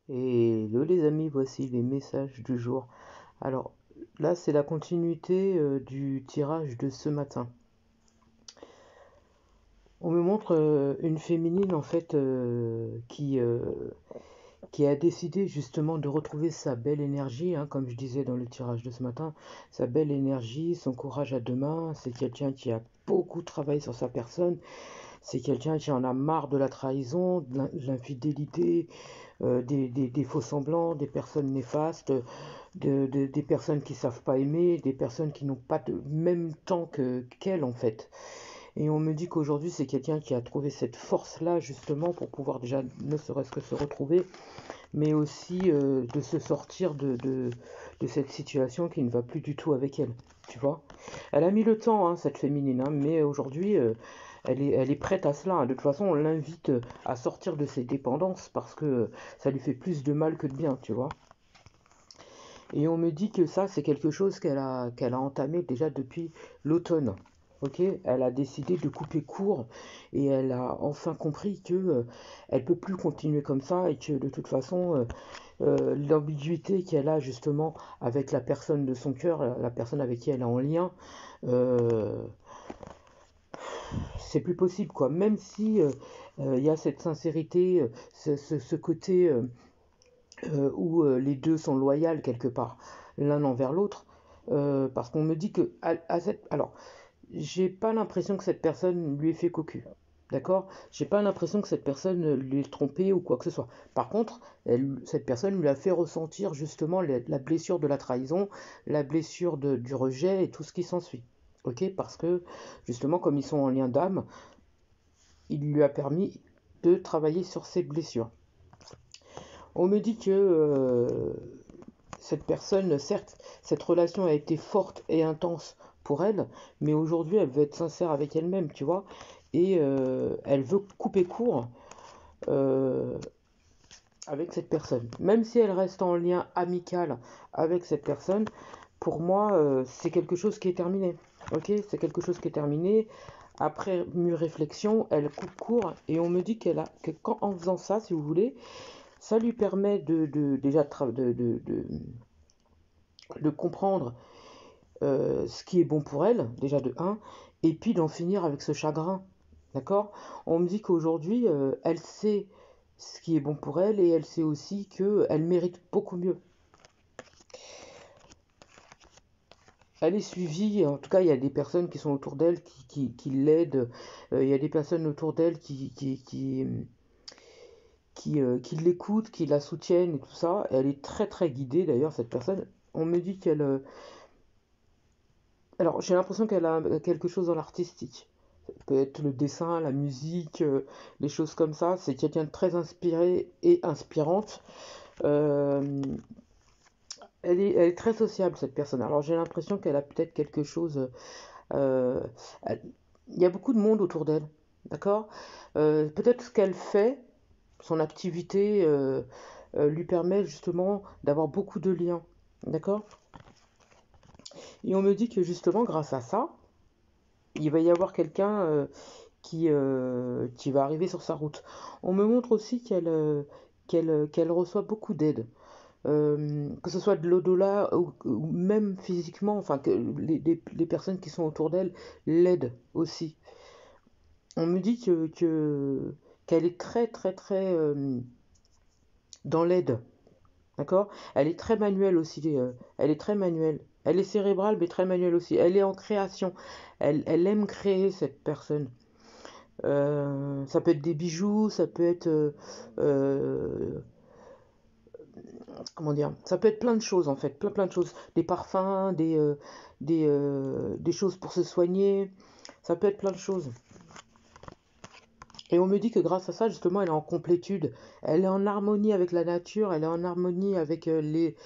Hello les amis, voici les messages du jour. Alors là, c'est la continuité du tirage de ce matin. On me montre une féminine en fait qui a décidé justement de retrouver sa belle énergie, hein, comme je disais dans le tirage de ce matin, sa belle énergie, son courage à deux mains. C'est quelqu'un qui a beaucoup travaillé sur sa personne. C'est quelqu'un qui en a marre de la trahison, de l'infidélité, des faux semblants, des personnes néfastes, des personnes qui savent pas aimer, des personnes qui n'ont pas de même temps qu'elle en fait. Et on me dit qu'aujourd'hui c'est quelqu'un qui a trouvé cette force-là justement pour pouvoir déjà ne serait-ce que se retrouver, mais aussi de se sortir de cette situation qui ne va plus du tout avec elle. Tu vois, elle a mis le temps, hein, cette féminine, hein, mais aujourd'hui, elle est prête à cela, hein. De toute façon, on l'invite à sortir de ses dépendances parce que ça lui fait plus de mal que de bien, tu vois. Et on me dit que ça, c'est quelque chose qu'elle a entamé déjà depuis l'automne. Ok, elle a décidé de couper court et elle a enfin compris que elle peut plus continuer comme ça et que de toute façon, l'ambiguïté qu'elle a justement avec la personne de son cœur, la personne avec qui elle est en lien, euh, c'est plus possible quoi. Même si il y a cette sincérité, ce côté où les deux sont loyaux quelque part, l'un envers l'autre, parce qu'on me dit que alors, j'ai pas l'impression que cette personne lui ait fait cocu. D'accord? J'ai pas l'impression que cette personne lui ait trompé ou quoi que ce soit. Par contre, cette personne lui a fait ressentir justement la blessure de la trahison, la blessure du rejet et tout ce qui s'ensuit. Ok? Parce que justement, comme ils sont en lien d'âme, il lui a permis de travailler sur ses blessures. On me dit que cette personne, certes, cette relation a été forte et intense pour elle, mais aujourd'hui, elle veut être sincère avec elle-même, tu vois, et elle veut couper court euh, avec cette personne. Même si elle reste en lien amical avec cette personne, pour moi, c'est quelque chose qui est terminé. Ok, c'est quelque chose qui est terminé. Après mûre réflexion, elle coupe court et on me dit que quand en faisant ça, si vous voulez, ça lui permet déjà de comprendre ce qui est bon pour elle, déjà de un, et puis d'en finir avec ce chagrin. D'accord? On me dit qu'aujourd'hui, elle sait ce qui est bon pour elle et elle sait aussi qu'elle mérite beaucoup mieux. Elle est suivie, en tout cas, il y a des personnes qui sont autour d'elle qui l'aident, il y a des personnes autour d'elle qui l'écoutent, qui la soutiennent et tout ça. Elle est très très guidée d'ailleurs, cette personne. On me dit qu'elle, alors, j'ai l'impression qu'elle a quelque chose dans l'artistique. Ça peut être le dessin, la musique, des choses comme ça. C'est quelqu'un de très inspiré et inspirante. Euh, elle est très sociable, cette personne. Alors, j'ai l'impression qu'elle a peut-être quelque chose. euh, elle- il y a beaucoup de monde autour d'elle. D'accord? Peut-être ce qu'elle fait, son activité, lui permet justement d'avoir beaucoup de liens. D'accord? Et on me dit que justement, grâce à ça, il va y avoir quelqu'un qui va arriver sur sa route. On me montre aussi qu'elle reçoit beaucoup d'aide, que ce soit de l'au-delà ou même physiquement, enfin que les personnes qui sont autour d'elle l'aident aussi. On me dit qu'elle est très très très dans l'aide, d'accord? Elle est très manuelle aussi, elle est très manuelle. Elle est cérébrale mais très manuelle aussi. Elle est en création. Elle aime créer cette personne. Ça peut être des bijoux, ça peut être euh, comment dire, ça peut être plein de choses en fait, plein de choses, des parfums, des choses pour se soigner, ça peut être plein de choses. Et on me dit que grâce à ça justement, elle est en complétude, elle est en harmonie avec la nature, elle est en harmonie avec les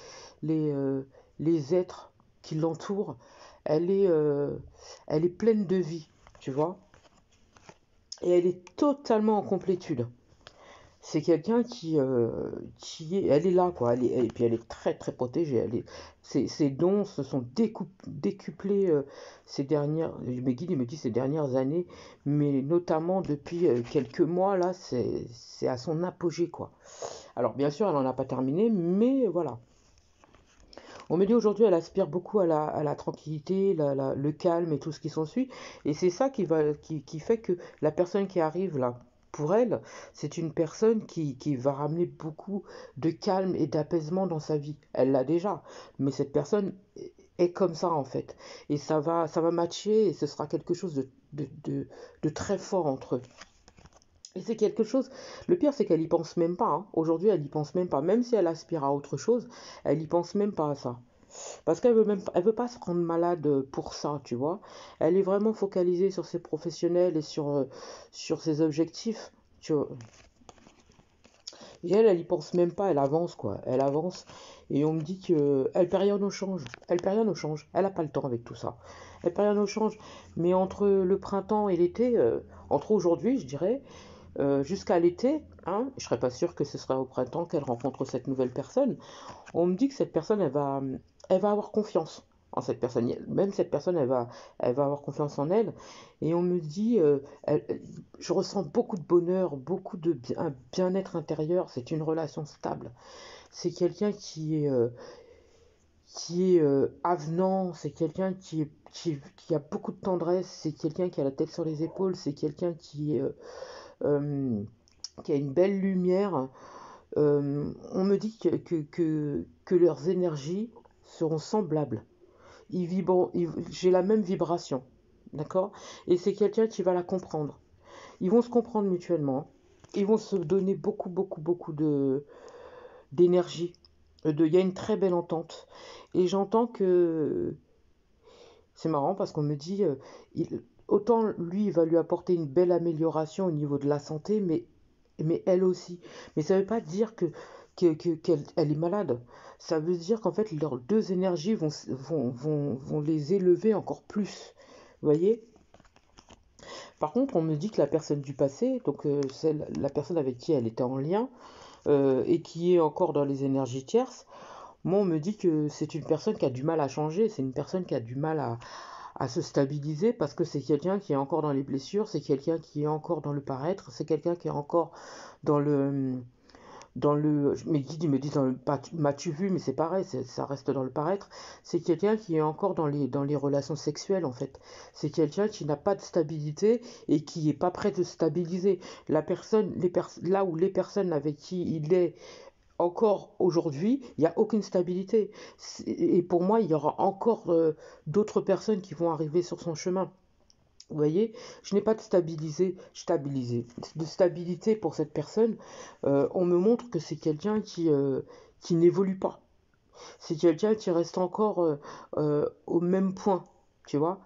euh, les êtres qui l'entourent. Elle est euh, elle est pleine de vie, tu vois, et elle est totalement en complétude. c'est quelqu'un elle est là, quoi. Et puis elle est très très protégée. Ses dons se sont décuplés ces dernières, mes guides, il me dit ces dernières années, mais notamment depuis quelques mois, là, c'est à son apogée, quoi. Alors, bien sûr, elle n'en a pas terminé, mais voilà. On me dit aujourd'hui, elle aspire beaucoup à la tranquillité, le calme et tout ce qui s'ensuit. Et c'est ça qui fait que la personne qui arrive là, pour elle, c'est une personne qui va ramener beaucoup de calme et d'apaisement dans sa vie. Elle l'a déjà, mais cette personne est comme ça en fait. Et ça va matcher et ce sera quelque chose de très fort entre eux. Et c'est quelque chose, le pire c'est qu'elle y pense même pas, hein. Aujourd'hui elle y pense même pas, même si elle aspire à autre chose, elle y pense même pas à ça. Parce qu'elle veut même, elle veut pas se rendre malade pour ça, tu vois. Elle est vraiment focalisée sur ses professionnels et sur ses objectifs, tu vois. Et elle y pense même pas, elle avance quoi, elle avance. Et on me dit que elle perd rien au change, elle perd rien au change, elle a pas le temps avec tout ça. Elle perd rien au change, mais entre le printemps et l'été, entre aujourd'hui je dirais, jusqu'à l'été, hein, je serais pas sûre que ce sera au printemps qu'elle rencontre cette nouvelle personne. On me dit que cette personne, elle va avoir confiance en cette personne. Même cette personne, elle va avoir confiance en elle. Et on me dit, je ressens beaucoup de bonheur, beaucoup de un bien-être intérieur. C'est une relation stable. C'est quelqu'un qui est avenant. C'est quelqu'un qui a beaucoup de tendresse. C'est quelqu'un qui a la tête sur les épaules. C'est quelqu'un euh, qui a une belle lumière. On me dit que leurs énergies seront semblables. J'ai la même vibration, d'accord? Et c'est quelqu'un qui va la comprendre. Ils vont se comprendre mutuellement. Ils vont se donner beaucoup d'énergie. Il y a une très belle entente. Et j'entends que c'est marrant parce qu'on me dit, autant lui, il va lui apporter une belle amélioration au niveau de la santé, mais elle aussi. Mais ça ne veut pas dire qu'elle elle est malade. Ça veut dire qu'en fait, leurs deux énergies vont les élever encore plus. Vous voyez? Par contre, on me dit que la personne du passé, donc la personne avec qui elle était en lien, et qui est encore dans les énergies tierces, moi, on me dit que c'est une personne qui a du mal à changer, c'est une personne qui a du mal à se stabiliser parce que c'est quelqu'un qui est encore dans les blessures, c'est quelqu'un qui est encore dans le paraître, c'est quelqu'un qui est encore dans mes guides ils me disent m'as-tu vu, mais c'est pareil, ça reste dans le paraître. C'est quelqu'un qui est encore dans les relations sexuelles en fait. C'est quelqu'un qui n'a pas de stabilité et qui est pas prêt de stabiliser. Là où les personnes avec qui il est encore aujourd'hui, il n'y a aucune stabilité. Et pour moi, il y aura encore d'autres personnes qui vont arriver sur son chemin. Vous voyez, je n'ai pas de stabilité pour cette personne. On me montre que c'est quelqu'un qui n'évolue pas. C'est quelqu'un qui reste encore au même point, tu vois.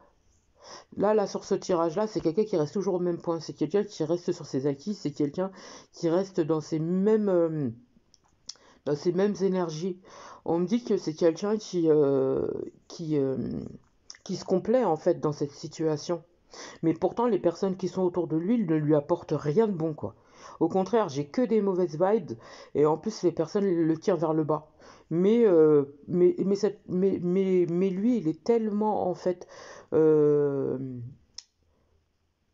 Là, sur ce tirage-là, c'est quelqu'un qui reste toujours au même point. C'est quelqu'un qui reste sur ses acquis. C'est quelqu'un qui reste dans ces mêmes énergies. On me dit que c'est quelqu'un qui, euh, qui se complaît en fait dans cette situation. Mais pourtant, les personnes qui sont autour de lui ne lui apportent rien de bon, quoi. Au contraire, j'ai que des mauvaises vibes, et en plus, les personnes le tirent vers le bas. Mais lui, il est tellement, en fait, euh,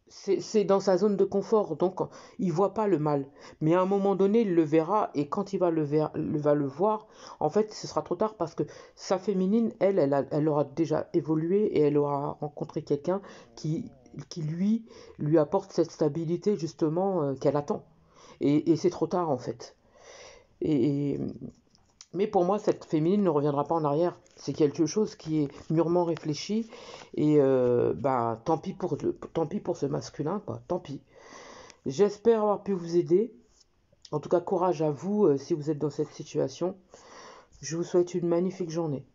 c'est dans sa zone de confort, donc il voit pas le mal. Mais à un moment donné, il le verra, et quand il va le voir, en fait, ce sera trop tard parce que sa féminine, elle aura déjà évolué et elle aura rencontré quelqu'un qui, lui apporte cette stabilité justement qu'elle attend. Et c'est trop tard en fait. Et, mais pour moi, cette féminine ne reviendra pas en arrière. C'est quelque chose qui est mûrement réfléchi. Et bah, tant pis pour ce masculin, quoi. Tant pis. J'espère avoir pu vous aider. En tout cas, courage à vous si vous êtes dans cette situation. Je vous souhaite une magnifique journée.